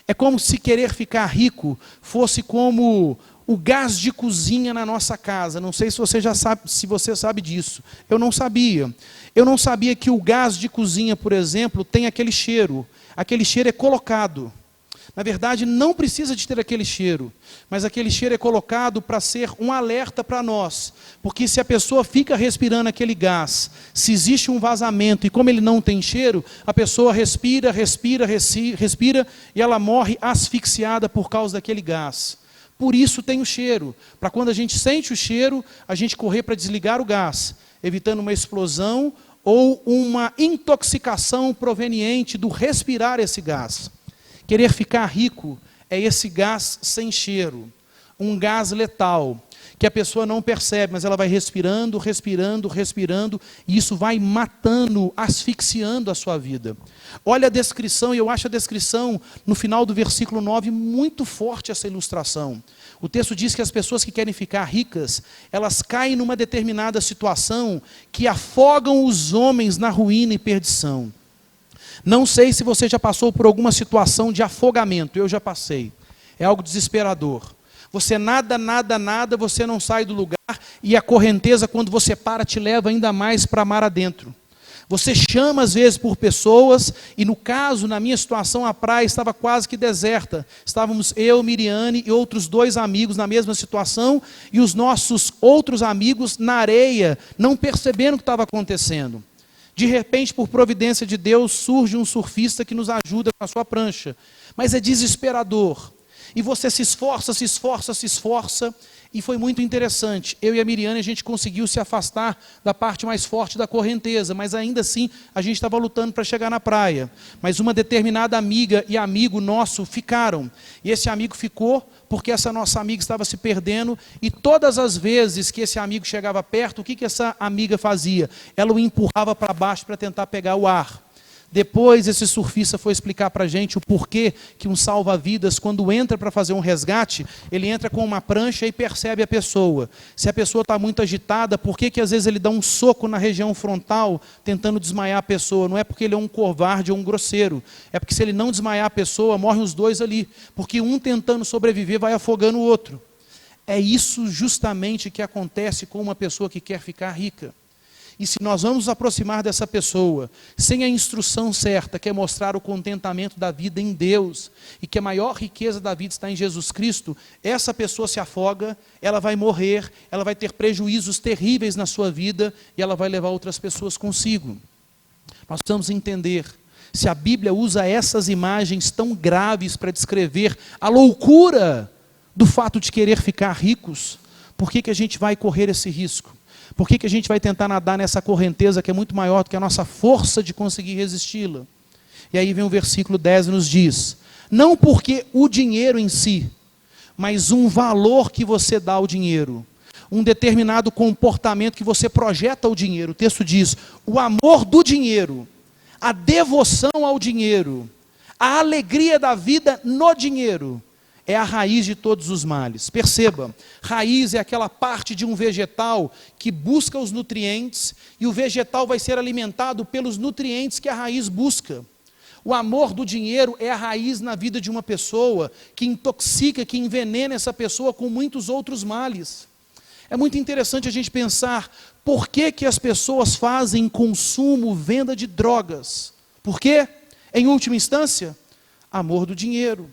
É como se querer ficar rico fosse como o gás de cozinha na nossa casa. Não sei se você já sabe, se você sabe disso. Eu não sabia. Eu não sabia que o gás de cozinha, por exemplo, tem aquele cheiro. Aquele cheiro é colocado. Na verdade, não precisa de ter aquele cheiro, mas aquele cheiro é colocado para ser um alerta para nós. Porque se a pessoa fica respirando aquele gás, se existe um vazamento e como ele não tem cheiro, a pessoa respira e ela morre asfixiada por causa daquele gás. Por isso tem o cheiro, para quando a gente sente o cheiro, a gente correr para desligar o gás, evitando uma explosão ou uma intoxicação proveniente do respirar esse gás. Querer ficar rico é esse gás sem cheiro, um gás letal, que a pessoa não percebe, mas ela vai respirando, e isso vai matando, asfixiando a sua vida. Olha a descrição, e eu acho a descrição no final do versículo 9 muito forte essa ilustração. O texto diz que as pessoas que querem ficar ricas, elas caem numa determinada situação que afogam os homens na ruína e perdição. Não sei se você já passou por alguma situação de afogamento, eu já passei. É algo desesperador. Você nada, você não sai do lugar e a correnteza, quando você para, te leva ainda mais para mar adentro. Você chama às vezes por pessoas, e no caso, na minha situação, a praia estava quase que deserta. Estávamos eu, Miriane e outros 2 amigos na mesma situação, e os nossos outros amigos na areia, não percebendo o que estava acontecendo. De repente, por providência de Deus, surge um surfista que nos ajuda com a sua prancha. Mas é desesperador. E você se esforça, e foi muito interessante. Eu e a Miriane, a gente conseguiu se afastar da parte mais forte da correnteza, mas ainda assim, a gente estava lutando para chegar na praia. Mas uma determinada amiga e amigo nosso ficaram. E esse amigo ficou porque essa nossa amiga estava se perdendo, e todas as vezes que esse amigo chegava perto, o que essa amiga fazia? Ela o empurrava para baixo para tentar pegar o ar. Depois esse surfista foi explicar para a gente o porquê que um salva-vidas, quando entra para fazer um resgate, ele entra com uma prancha e percebe a pessoa. Se a pessoa está muito agitada, por que às vezes ele dá um soco na região frontal, tentando desmaiar a pessoa? Não é porque ele é um covarde ou um grosseiro, é porque se ele não desmaiar a pessoa, morrem os 2 ali, porque um tentando sobreviver vai afogando o outro. É isso justamente que acontece com uma pessoa que quer ficar rica. E se nós vamos nos aproximar dessa pessoa, sem a instrução certa, que é mostrar o contentamento da vida em Deus, e que a maior riqueza da vida está em Jesus Cristo, essa pessoa se afoga, ela vai morrer, ela vai ter prejuízos terríveis na sua vida, e ela vai levar outras pessoas consigo. Nós precisamos entender Se a Bíblia usa essas imagens tão graves para descrever a loucura do fato de querer ficar ricos, por que a gente vai correr esse risco? Por que a gente vai tentar nadar nessa correnteza que é muito maior do que a nossa força de conseguir resisti-la? E aí vem o versículo 10 e nos diz: não porque o dinheiro em si, mas um valor que você dá ao dinheiro, um determinado comportamento que você projeta ao dinheiro. O texto diz: o amor do dinheiro, a devoção ao dinheiro, a alegria da vida no dinheiro, é a raiz de todos os males. Perceba, raiz é aquela parte de um vegetal que busca os nutrientes, e o vegetal vai ser alimentado pelos nutrientes que a raiz busca. O amor do dinheiro é a raiz na vida de uma pessoa, que intoxica, que envenena essa pessoa com muitos outros males. É muito interessante a gente pensar por que as pessoas fazem consumo, venda de drogas. Por quê? Em última instância, amor do dinheiro.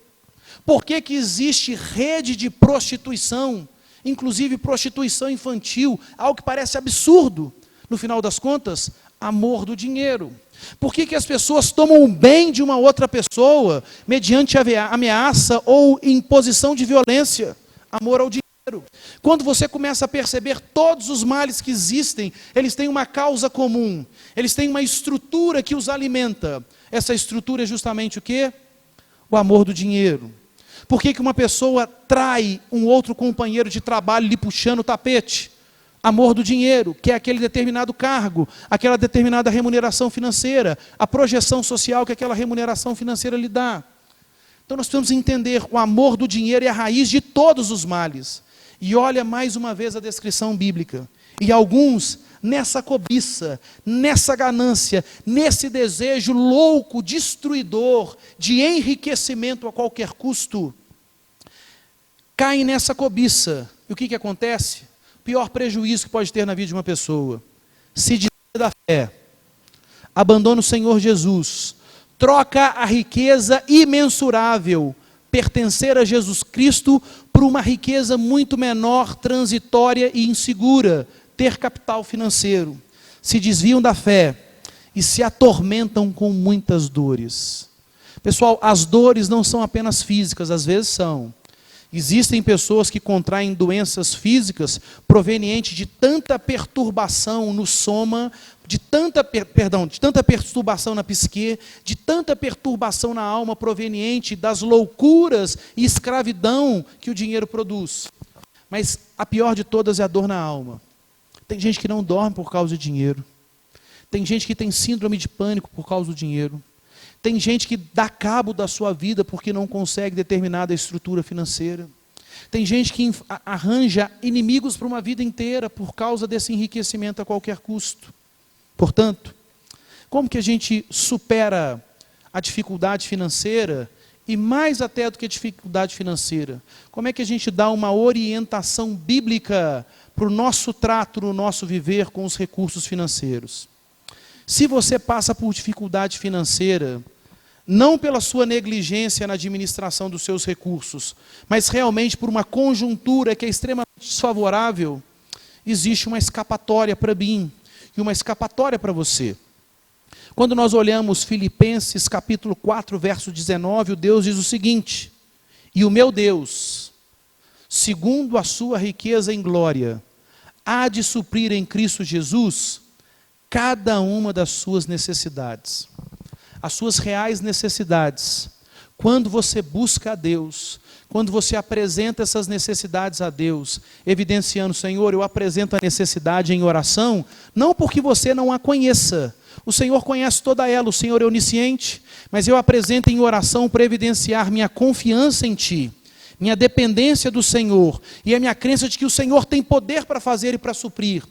Por que existe rede de prostituição, inclusive prostituição infantil, algo que parece absurdo? No final das contas, amor do dinheiro. Por que as pessoas tomam o bem de uma outra pessoa, mediante ameaça ou imposição de violência? Amor ao dinheiro. Quando você começa a perceber todos os males que existem, eles têm uma causa comum, eles têm uma estrutura que os alimenta. Essa estrutura é justamente o quê? O amor do dinheiro. Por que uma pessoa trai um outro companheiro de trabalho lhe puxando o tapete? Amor do dinheiro, que é aquele determinado cargo, aquela determinada remuneração financeira, a projeção social que aquela remuneração financeira lhe dá. Então nós precisamos entender, o amor do dinheiro é a raiz de todos os males. E olha mais uma vez a descrição bíblica. E alguns, nessa cobiça, nessa ganância, nesse desejo louco, destruidor, de enriquecimento a qualquer custo, caem nessa cobiça. E o que acontece? O pior prejuízo que pode ter na vida de uma pessoa: se desvia da fé, abandona o Senhor Jesus, troca a riqueza imensurável, pertencer a Jesus Cristo, por uma riqueza muito menor, transitória e insegura, ter capital financeiro. Se desviam da fé e se atormentam com muitas dores. Pessoal, as dores não são apenas físicas, às vezes são. Existem pessoas que contraem doenças físicas provenientes de tanta perturbação no soma, de tanta perturbação na psique, de tanta perturbação na alma proveniente das loucuras e escravidão que o dinheiro produz. Mas a pior de todas é a dor na alma. Tem gente que não dorme por causa de dinheiro. Tem gente que tem síndrome de pânico por causa do dinheiro. Tem gente que dá cabo da sua vida porque não consegue determinada estrutura financeira. Tem gente que arranja inimigos para uma vida inteira por causa desse enriquecimento a qualquer custo. Portanto, como que a gente supera a dificuldade financeira? E mais até do que a dificuldade financeira, como é que a gente dá uma orientação bíblica para o nosso trato, no nosso viver com os recursos financeiros? Se você passa por dificuldade financeira, não pela sua negligência na administração dos seus recursos, mas realmente por uma conjuntura que é extremamente desfavorável, existe uma escapatória para mim e uma escapatória para você. Quando nós olhamos Filipenses capítulo 4, verso 19, o Deus diz o seguinte: e o meu Deus, segundo a sua riqueza em glória, há de suprir em Cristo Jesus cada uma das suas necessidades. As suas reais necessidades. Quando você busca a Deus, quando você apresenta essas necessidades a Deus, evidenciando: Senhor, eu apresento a necessidade em oração, não porque você não a conheça. O Senhor conhece toda ela, o Senhor é onisciente, mas eu apresento em oração para evidenciar minha confiança em Ti, minha dependência do Senhor, e a minha crença de que o Senhor tem poder para fazer e para suprir.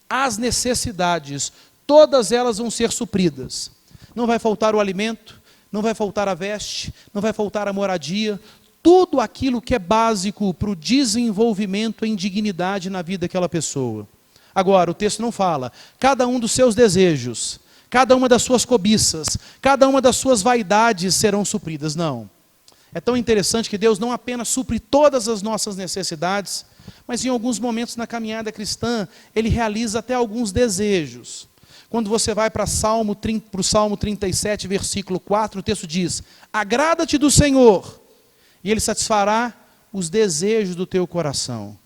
As necessidades, todas elas vão ser supridas. Não vai faltar o alimento, não vai faltar a veste, não vai faltar a moradia, tudo aquilo que é básico para o desenvolvimento em dignidade na vida daquela pessoa. Agora, o texto não fala, cada um dos seus desejos, cada uma das suas cobiças, cada uma das suas vaidades serão supridas. Não. É tão interessante que Deus não apenas supre todas as nossas necessidades, mas em alguns momentos na caminhada cristã, Ele realiza até alguns desejos. Quando você vai para o Salmo 37, versículo 4, o texto diz: agrada-te do Senhor, e Ele satisfará os desejos do teu coração.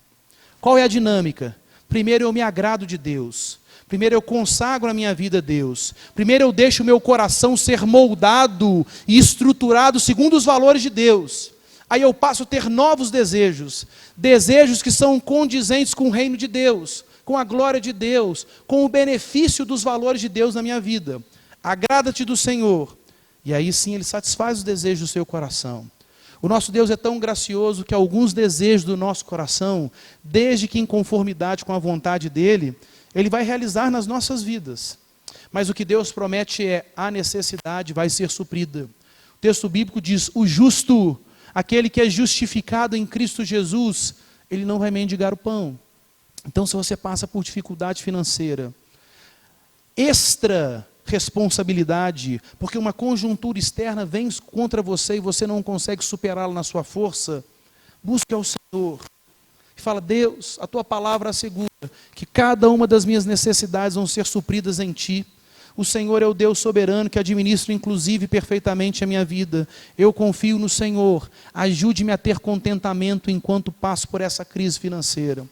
Qual é a dinâmica? Primeiro eu me agrado de Deus. Primeiro eu consagro a minha vida a Deus. Primeiro eu deixo o meu coração ser moldado e estruturado segundo os valores de Deus. Aí eu passo a ter novos desejos. Desejos que são condizentes com o reino de Deus, com a glória de Deus, com o benefício dos valores de Deus na minha vida. Agrada-te do Senhor. E aí sim Ele satisfaz os desejos do seu coração. O nosso Deus é tão gracioso que alguns desejos do nosso coração, desde que em conformidade com a vontade dEle, Ele vai realizar nas nossas vidas. Mas o que Deus promete é: a necessidade vai ser suprida. O texto bíblico diz: o justo, aquele que é justificado em Cristo Jesus, ele não vai mendigar o pão. Então, se você passa por dificuldade financeira, extra responsabilidade, porque uma conjuntura externa vem contra você e você não consegue superá-la na sua força, busque ao Senhor. E fala: Deus, a tua palavra assegura que cada uma das minhas necessidades vão ser supridas em ti. O Senhor é o Deus soberano que administra inclusive perfeitamente a minha vida. Eu confio no Senhor. Ajude-me a ter contentamento enquanto passo por essa crise financeira.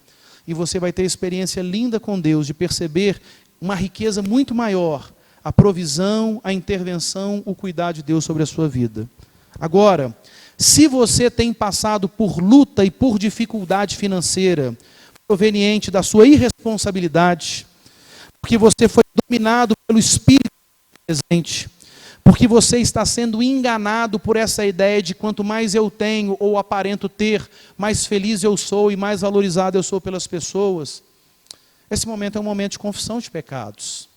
E você vai ter experiência linda com Deus, de perceber uma riqueza muito maior, a provisão, a intervenção, o cuidado de Deus sobre a sua vida. Agora, se você tem passado por luta e por dificuldade financeira, proveniente da sua irresponsabilidade, porque você foi dominado pelo espírito presente, porque você está sendo enganado por essa ideia de quanto mais eu tenho ou aparento ter, mais feliz eu sou e mais valorizado eu sou pelas pessoas. Esse momento é um momento de confissão de pecados.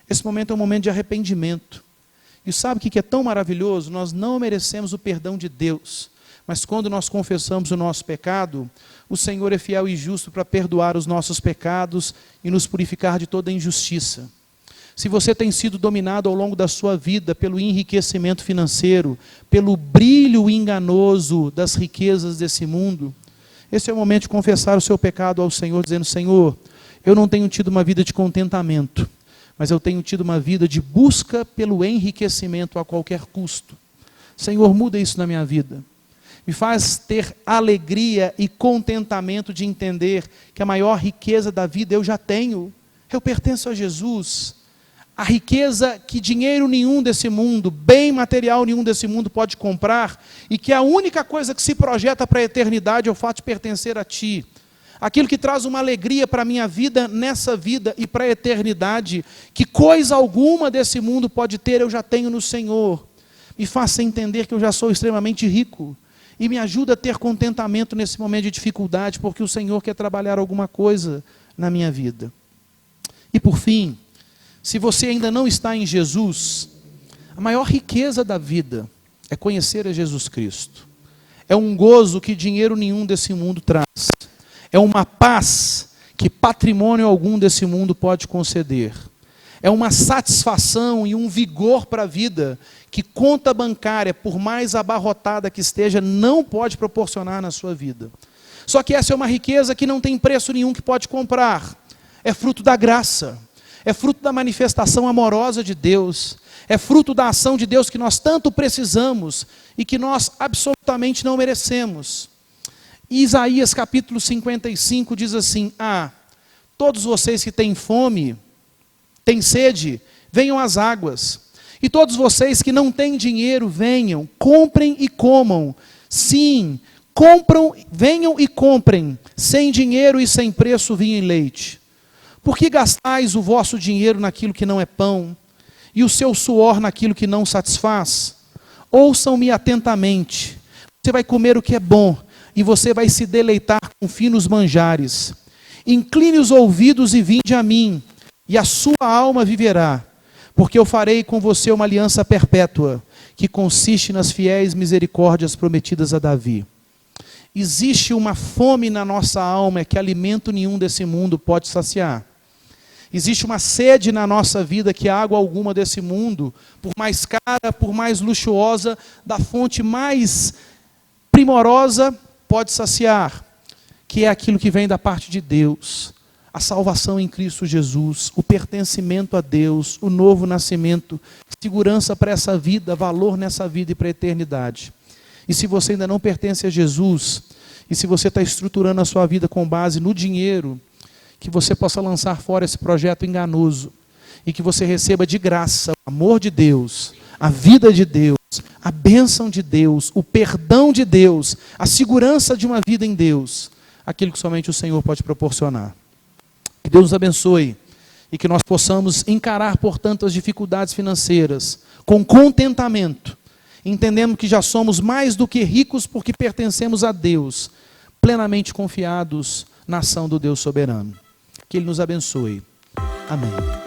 Esse momento é um momento de arrependimento. E sabe o que é tão maravilhoso? Nós não merecemos o perdão de Deus, mas quando nós confessamos o nosso pecado, o Senhor é fiel e justo para perdoar os nossos pecados e nos purificar de toda injustiça. Se você tem sido dominado ao longo da sua vida pelo enriquecimento financeiro, pelo brilho enganoso das riquezas desse mundo, esse é o momento de confessar o seu pecado ao Senhor, dizendo: Senhor, eu não tenho tido uma vida de contentamento, mas eu tenho tido uma vida de busca pelo enriquecimento a qualquer custo. Senhor, muda isso na minha vida. Me faz ter alegria e contentamento de entender que a maior riqueza da vida eu já tenho. Eu pertenço a Jesus. A riqueza que dinheiro nenhum desse mundo, bem material nenhum desse mundo pode comprar, e que a única coisa que se projeta para a eternidade é o fato de pertencer a Ti. Aquilo que traz uma alegria para a minha vida, nessa vida e para a eternidade, que coisa alguma desse mundo pode ter, eu já tenho no Senhor. Me faça entender que eu já sou extremamente rico, e me ajuda a ter contentamento nesse momento de dificuldade, porque o Senhor quer trabalhar alguma coisa na minha vida. E por fim, se você ainda não está em Jesus, a maior riqueza da vida é conhecer a Jesus Cristo. É um gozo que dinheiro nenhum desse mundo traz. É uma paz que patrimônio algum desse mundo pode conceder. É uma satisfação e um vigor para a vida que conta bancária, por mais abarrotada que esteja, não pode proporcionar na sua vida. Só que essa é uma riqueza que não tem preço nenhum que pode comprar. É fruto da graça. É fruto da manifestação amorosa de Deus. É fruto da ação de Deus que nós tanto precisamos e que nós absolutamente não merecemos. E Isaías capítulo 55 diz assim: todos vocês que têm fome, têm sede, venham às águas. E todos vocês que não têm dinheiro, venham, comprem e comam. Sim, venham e comprem, sem dinheiro e sem preço, vinho e leite. Por que gastais o vosso dinheiro naquilo que não é pão, e o seu suor naquilo que não satisfaz? Ouçam-me atentamente. Você vai comer o que é bom, e você vai se deleitar com finos manjares. Incline os ouvidos e vinde a mim, e a sua alma viverá, porque eu farei com você uma aliança perpétua, que consiste nas fiéis misericórdias prometidas a Davi. Existe uma fome na nossa alma que alimento nenhum desse mundo pode saciar. Existe uma sede na nossa vida que água alguma desse mundo, por mais cara, por mais luxuosa, da fonte mais primorosa, pode saciar, que é aquilo que vem da parte de Deus. a salvação em Cristo Jesus, o pertencimento a Deus, o novo nascimento, segurança para essa vida, valor nessa vida e para a eternidade. E se você ainda não pertence a Jesus, e se você está estruturando a sua vida com base no dinheiro, que você possa lançar fora esse projeto enganoso, e que você receba de graça o amor de Deus, a vida de Deus, a bênção de Deus, o perdão de Deus, a segurança de uma vida em Deus, aquilo que somente o Senhor pode proporcionar. Que Deus nos abençoe e que nós possamos encarar, portanto, as dificuldades financeiras com contentamento, entendendo que já somos mais do que ricos porque pertencemos a Deus, plenamente confiados na ação do Deus soberano. Que Ele nos abençoe. Amém.